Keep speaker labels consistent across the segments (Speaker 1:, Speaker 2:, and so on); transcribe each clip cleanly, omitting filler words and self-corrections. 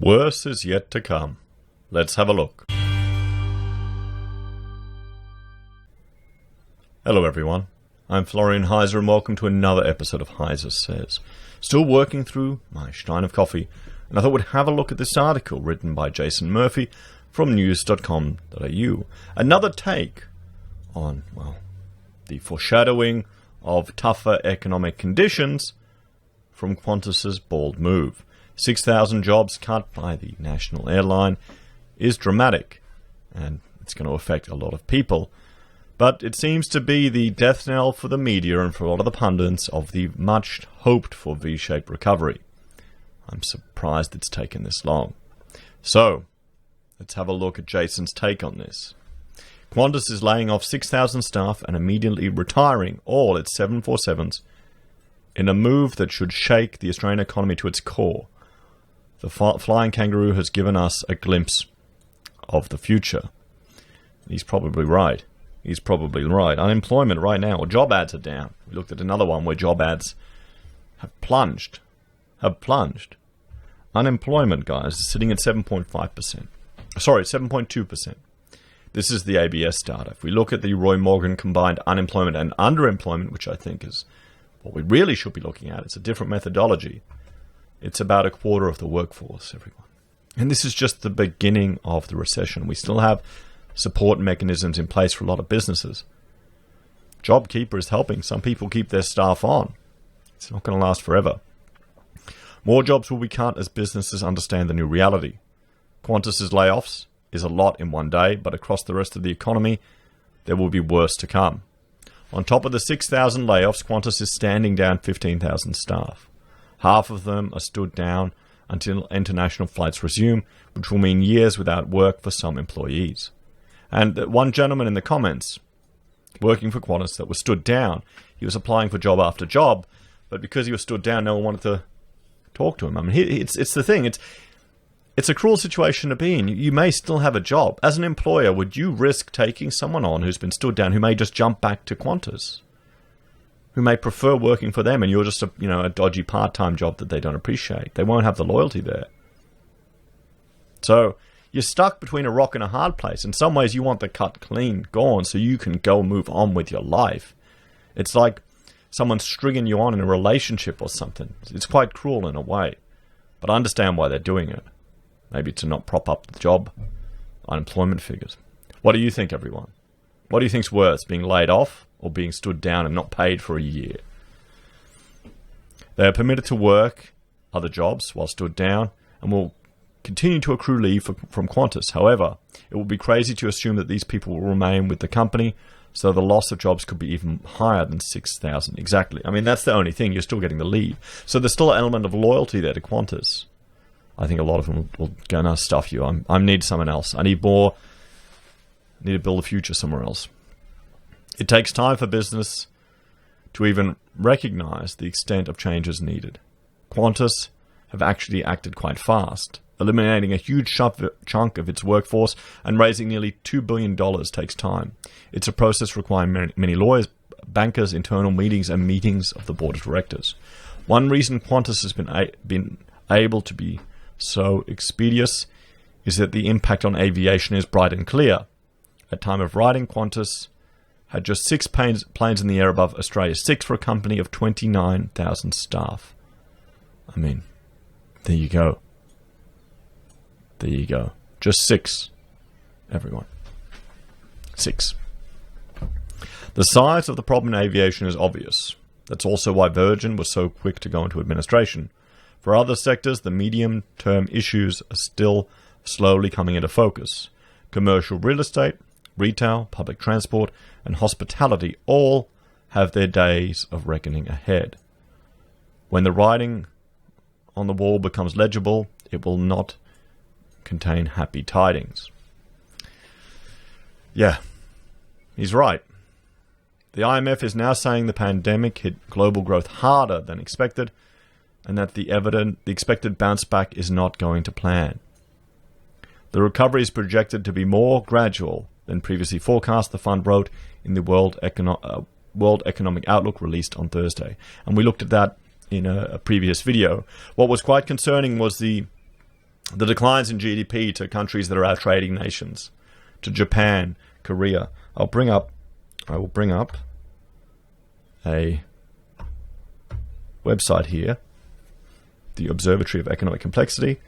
Speaker 1: Worse is yet to come. Let's have a look. Hello everyone, I'm Florian.Heise and welcome to another episode of HeiseSays. Still working through my stein of coffee, and I thought we'd have a look at this article written by Jason Murphy from news.com.au. Another take on, well, the foreshadowing of tougher economic conditions from Qantas's bold move. 6,000 jobs cut by the national airline is dramatic, and it's going to affect a lot of people. But it seems to be the death knell for the media and for a lot of the pundits of the much hoped for V-shaped recovery. I'm surprised it's taken this long. So, let's have a look at Jason's take on this. Qantas is laying off 6,000 staff and immediately retiring all its 747s in a move that should shake the Australian economy to its core. The flying kangaroo has given us a glimpse of the future. He's probably right. He's probably right. Unemployment right now, or job ads are down. We looked at another one where job ads have plunged. Unemployment, guys, is sitting at 7.5%. Sorry, 7.2%. This is the ABS data. If we look at the Roy Morgan combined unemployment and underemployment, which I think is what we really should be looking at, it's a different methodology. It's about a quarter of the workforce, everyone. And this is just the beginning of the recession. We still have support mechanisms in place for a lot of businesses. JobKeeper is helping some people keep their staff on. It's not going to last forever. More jobs will be cut as businesses understand the new reality. Qantas's layoffs is a lot in one day, but across the rest of the economy, there will be worse to come. On top of the 6,000 layoffs, Qantas is standing down 15,000 staff. Half of them are stood down until international flights resume, which will mean years without work for some employees. And one gentleman in the comments, working for Qantas, that was stood down, he was applying for job after job, but because he was stood down, no one wanted to talk to him. I mean, it's the thing. It's a cruel situation to be in. You may still have a job. As an employer, would you risk taking someone on who's been stood down, who may just jump back to Qantas, who may prefer working for them, and you're just a dodgy part-time job that they don't appreciate? They won't have the loyalty there. So you're stuck between a rock and a hard place. In some ways, you want the cut clean, gone, so you can go and move on with your life. It's like someone stringing you on in a relationship or something. It's quite cruel in a way, but I understand why they're doing it. Maybe to not prop up the job unemployment figures. What do you think, everyone? What do you think's worse, being laid off or being stood down and not paid for a year? They are permitted to work other jobs while stood down and will continue to accrue leave from Qantas. However, it would be crazy to assume that these people will remain with the company, so the loss of jobs could be even higher than 6,000. Exactly. I mean, that's the only thing. You're still getting the leave. So there's still an element of loyalty there to Qantas. I think a lot of them will go, no, stuff you. I need someone else. I need more. I need to build a future somewhere else. It takes time for business to even recognize the extent of changes needed. Qantas have actually acted quite fast. Eliminating a huge chunk of its workforce and raising nearly $2 billion takes time. It's a process requiring many lawyers, bankers, internal meetings, and meetings of the board of directors. One reason Qantas has been able to be so expeditious is that the impact on aviation is bright and clear. At time of writing, Qantas had just 6 planes in the air above Australia, 6 for a company of 29,000 staff. I mean, there you go. There you go. Just 6, everyone. 6. The size of the problem in aviation is obvious. That's also why Virgin was so quick to go into administration. For other sectors, the medium-term issues are still slowly coming into focus. Commercial real estate, retail, public transport, and hospitality all have their days of reckoning ahead. When the writing on the wall becomes legible, it will not contain happy tidings. Yeah, he's right. The IMF is now saying the pandemic hit global growth harder than expected, and that the expected bounce back is not going to plan. The recovery is projected to be more gradual than previously forecast, the fund wrote in the World Economic Outlook released on Thursday. And we looked at that in a previous video. What was quite concerning was the The declines in GDP to countries that are our trading nations, to Japan, Korea. I will bring up a website here, the Observatory of Economic Complexity,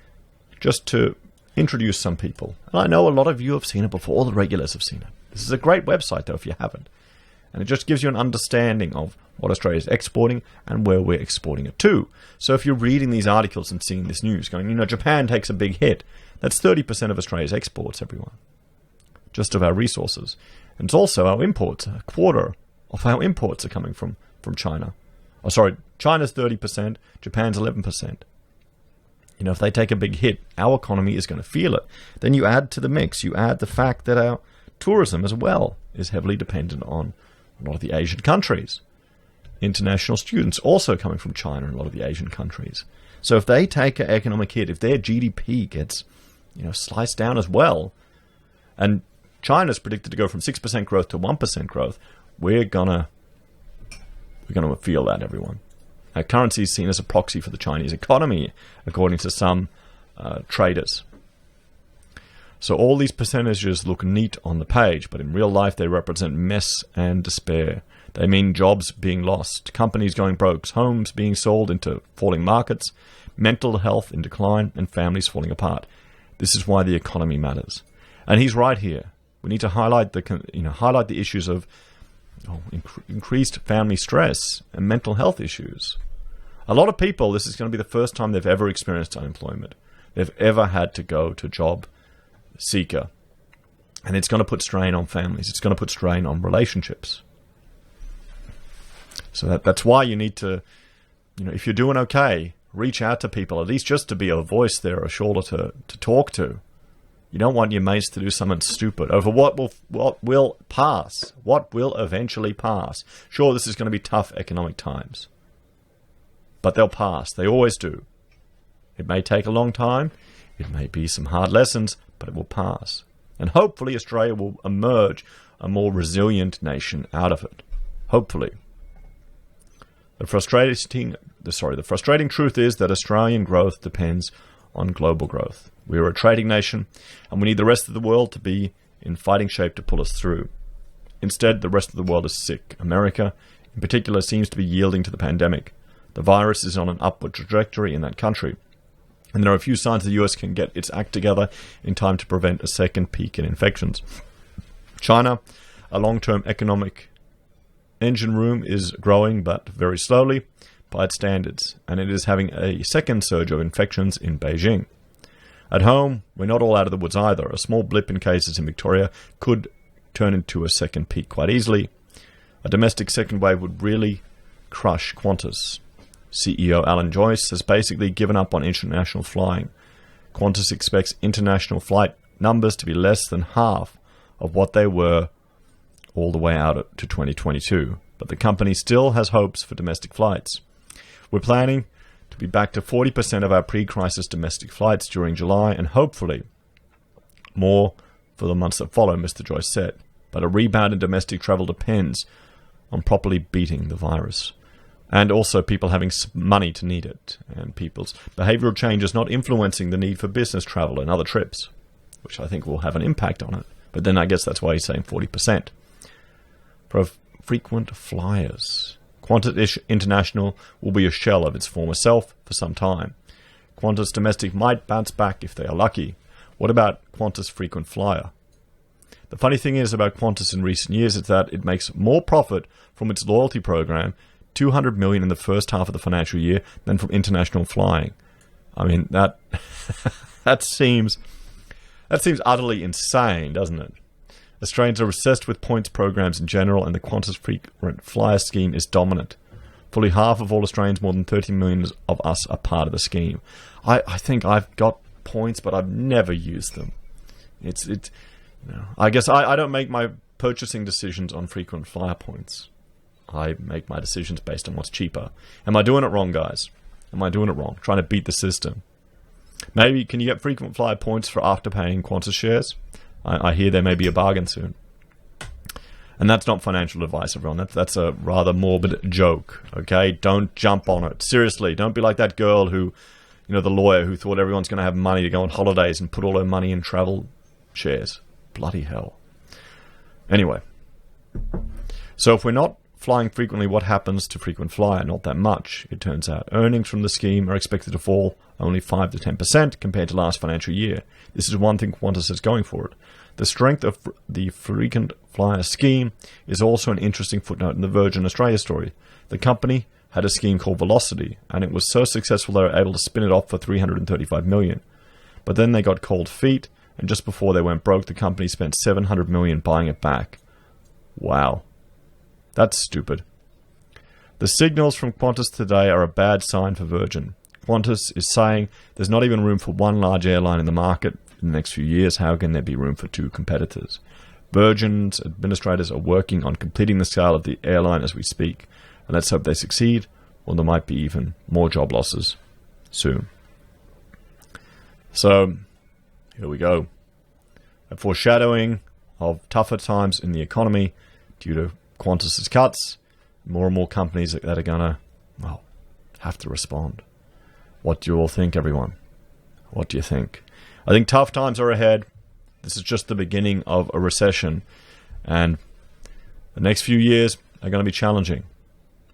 Speaker 1: just to introduce some people. And I know a lot of you have seen it before, all the regulars have seen it. This is a great website, though, if you haven't. And it just gives you an understanding of what Australia is exporting and where we're exporting it to. So if you're reading these articles and seeing this news going, Japan takes a big hit, that's 30% of Australia's exports, everyone. Just of our resources. And it's also our imports. A quarter of our imports are coming from China. Oh, sorry, China's 30%, Japan's 11%. If they take a big hit, our economy is going to feel it. Then you add to the mix, you add the fact that our tourism as well is heavily dependent on a lot of the Asian countries. International students also coming from China and a lot of the Asian countries. So if they take an economic hit, if their GDP gets sliced down as well, and China's predicted to go from 6% growth to 1% growth, we're gonna feel that, everyone. Our currency is seen as a proxy for the Chinese economy, according to some traders. So all these percentages look neat on the page, but in real life they represent mess and despair. They mean jobs being lost, companies going broke, homes being sold into falling markets, mental health in decline, and families falling apart. This is why the economy matters. And he's right here. We need to highlight the issues of increased family stress and mental health issues. A lot of people, this is going to be the first time they've ever experienced unemployment. They've ever had to go to job seeker. And it's going to put strain on families. It's going to put strain on relationships. So that's why you need to, if you're doing okay, reach out to people, at least just to be a voice there, a shoulder to talk to. You don't want your mates to do something stupid over what will pass, what will eventually pass. Sure, this is going to be tough economic times, but they'll pass. They always do. It may take a long time. It may be some hard lessons, but it will pass. And hopefully Australia will emerge a more resilient nation out of it. Hopefully. The frustrating truth is that Australian growth depends on global growth. We are a trading nation, and we need the rest of the world to be in fighting shape to pull us through. Instead, the rest of the world is sick. America, in particular, seems to be yielding to the pandemic. The virus is on an upward trajectory in that country, and there are a few signs the US can get its act together in time to prevent a second peak in infections. China, a long-term economic engine room, is growing, but very slowly by its standards, and it is having a second surge of infections in Beijing. At home, we're not all out of the woods either. A small blip in cases in Victoria could turn into a second peak quite easily. A domestic second wave would really crush Qantas. CEO Alan Joyce has basically given up on international flying. Qantas expects international flight numbers to be less than half of what they were all the way out to 2022, but the company still has hopes for domestic flights. We're planning to be back to 40% of our pre-crisis domestic flights during July, and hopefully more for the months that follow, Mr. Joyce said. But a rebound in domestic travel depends on properly beating the virus, and also people having money to need it, and people's behavioral changes not influencing the need for business travel and other trips, which I think will have an impact on it. But then I guess that's why he's saying 40%. For frequent flyers, Qantas International will be a shell of its former self for some time. Qantas Domestic might bounce back if they are lucky. What about Qantas Frequent Flyer? The funny thing is about Qantas in recent years is that it makes more profit from its loyalty program, $200 million in the first half of the financial year, than from international flying. I mean, that seems utterly insane, doesn't it? Australians are obsessed with points programs in general, and the Qantas Frequent Flyer scheme is dominant. Fully half of all Australians, more than 30 million of us, are part of the scheme. I think I've got points, but I've never used them. I guess I don't make my purchasing decisions on frequent flyer points. I make my decisions based on what's cheaper. Am I doing it wrong, guys? Am I doing it wrong? Trying to beat the system. Maybe, can you get frequent flyer points for after paying Qantas shares? I hear there may be a bargain soon. And that's not financial advice, everyone. That's a rather morbid joke, okay? Don't jump on it. Seriously, don't be like that girl who, You know, the lawyer who thought everyone's going to have money to go on holidays and put all their money in travel shares. Bloody hell. Anyway, so if we're not flying frequently, what happens to frequent flyer? Not that much, it turns out. Earnings from the scheme are expected to fall only 5 to 10% compared to last financial year. This is one thing Qantas has going for it. The strength of the frequent flyer scheme is also an interesting footnote in the Virgin Australia story. The company had a scheme called Velocity, and it was so successful they were able to spin it off for $335 million. But then they got cold feet, and just before they went broke, the company spent $700 million buying it back. Wow. That's stupid. The signals from Qantas today are a bad sign for Virgin. Qantas is saying there's not even room for one large airline in the market in the next few years. How can there be room for two competitors? Virgin's administrators are working on completing the sale of the airline as we speak. And let's hope they succeed, or there might be even more job losses soon. So, here we go. A foreshadowing of tougher times in the economy due to Qantas's cuts. More and more companies that are going to, well, have to respond. What do you all think, everyone? What do you think? I think tough times are ahead. This is just the beginning of a recession. And the next few years are going to be challenging.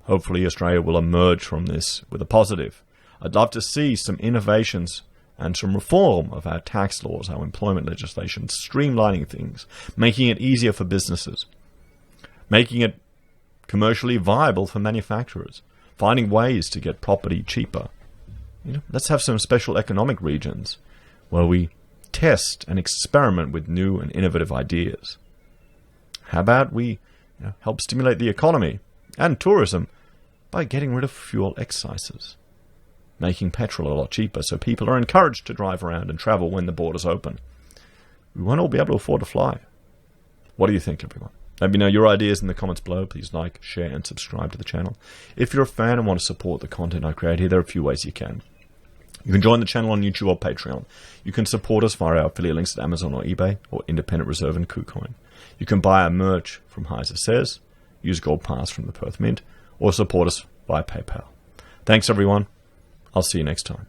Speaker 1: Hopefully Australia will emerge from this with a positive. I'd love to see some innovations and some reform of our tax laws, our employment legislation, streamlining things, making it easier for businesses, making it commercially viable for manufacturers, finding ways to get property cheaper. Let's have some special economic regions where we test and experiment with new and innovative ideas. How about we help stimulate the economy and tourism by getting rid of fuel excises, making petrol a lot cheaper so people are encouraged to drive around and travel when the borders open. We won't all be able to afford to fly. What do you think, everyone? Let me know your ideas in the comments below. Please like, share, and subscribe to the channel. If you're a fan and want to support the content I create here, there are a few ways you can. You can join the channel on YouTube or Patreon. You can support us via our affiliate links at Amazon or eBay, or Independent Reserve and Kucoin. You can buy our merch from HeiseSays, use Gold Pass from the Perth Mint, or support us via PayPal. Thanks, everyone. I'll see you next time.